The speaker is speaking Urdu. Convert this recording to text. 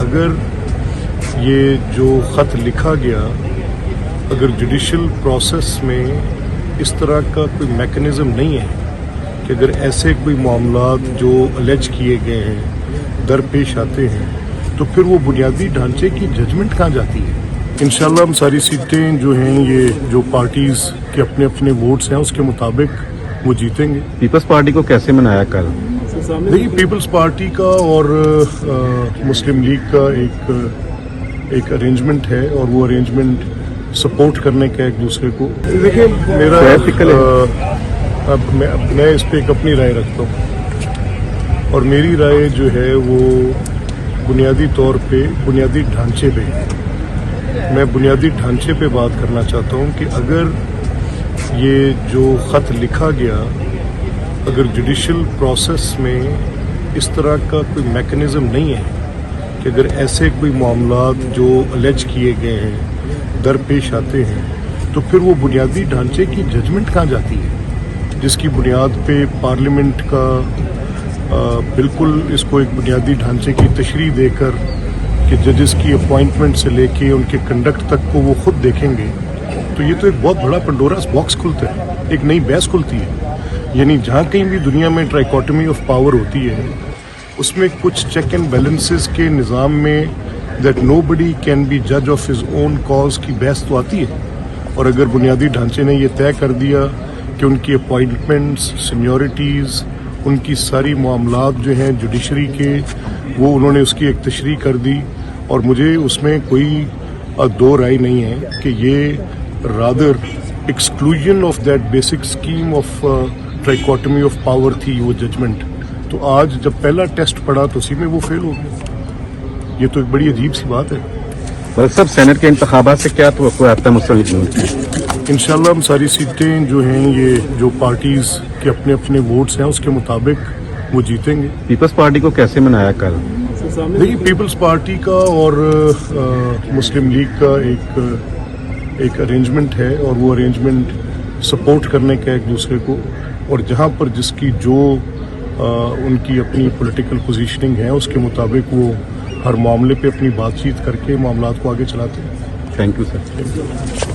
اگر یہ جو خط لکھا گیا اگر جوڈیشل پروسیس میں اس طرح کا کوئی میکنزم نہیں ہے کہ اگر ایسے کوئی معاملات جو الیج کیے گئے ہیں درپیش آتے ہیں تو پھر وہ بنیادی ڈھانچے کی ججمنٹ کہاں جاتی ہے؟ انشاءاللہ ہم ساری سیٹیں جو ہیں یہ جو پارٹیز کے اپنے اپنے ووٹس ہیں اس کے مطابق وہ جیتیں گے۔ پیپلز پارٹی کو کیسے منایا کل؟ نہیں، پیپلز پارٹی کا اور مسلم لیگ کا ایک ارینجمنٹ ہے اور وہ ارینجمنٹ سپورٹ کرنے کا ایک دوسرے کو۔ دیکھیں میرا اب میں اس پہ ایک اپنی رائے رکھتا ہوں اور میری رائے جو ہے وہ بنیادی طور پہ بنیادی ڈھانچے پہ میں بنیادی ڈھانچے پہ بات کرنا چاہتا ہوں کہ اگر یہ جو خط لکھا گیا اگر جوڈیشل پروسیس میں اس طرح کا کوئی میکنزم نہیں ہے کہ اگر ایسے کوئی معاملات جو الیج کیے گئے ہیں درپیش آتے ہیں تو پھر وہ بنیادی ڈھانچے کی ججمنٹ کہاں جاتی ہے، جس کی بنیاد پہ پارلیمنٹ کا بالکل اس کو ایک بنیادی ڈھانچے کی تشریح دے کر کہ ججز کی اپوائنٹمنٹ سے لے کے ان کے کنڈکٹ تک کو وہ خود دیکھیں گے، تو یہ تو ایک بہت بڑا پنڈوراس باکس کھلتا ہے، ایک نئی بحث کھلتی ہے۔ یعنی جہاں کہیں بھی دنیا میں ٹرائیکوٹمی آف پاور ہوتی ہے اس میں کچھ چیک اینڈ بیلنسز کے نظام میں that nobody can be جج آف ہز اون کاز کی بحث تو آتی ہے، اور اگر بنیادی ڈھانچے نے یہ طے کر دیا کہ ان کی اپوائنٹمنٹس سینیورٹیز ان کی ساری معاملات جو ہیں جوڈیشری کے وہ انہوں نے اس کی ایک تشریح کر دی، اور مجھے اس میں کوئی دو رائے نہیں ہے کہ یہ rather exclusion of that basic scheme of trichotomy of power تھی وہ ججمنٹ۔ تو آج جب پہلا ٹیسٹ پڑا تو اسی میں وہ فیل ہو گیا، یہ تو ایک بڑی عجیب سی بات ہے۔ ملک صاحب سینٹ کے انتخابات سے کیا توقع آتا ہے مستقبل میں؟ انشاءاللہ ہم ساری سیٹیں جو ہیں یہ جو پارٹیز کے اپنے اپنے ووٹس ہیں اس کے مطابق وہ جیتیں گے۔ پیپلز پارٹی کو کیسے منایا کل؟ نہیں، پیپلز پارٹی کا اور مسلم لیگ کا ایک ارینجمنٹ ہے اور وہ ارینجمنٹ سپورٹ کرنے کا ایک دوسرے کو، اور جہاں پر جس کی جو ان کی اپنی پولیٹیکل پوزیشننگ ہے اس کے مطابق وہ ہر معاملے پہ اپنی بات چیت کر کے معاملات کو آگے چلاتے ہیں۔ Thank you sir.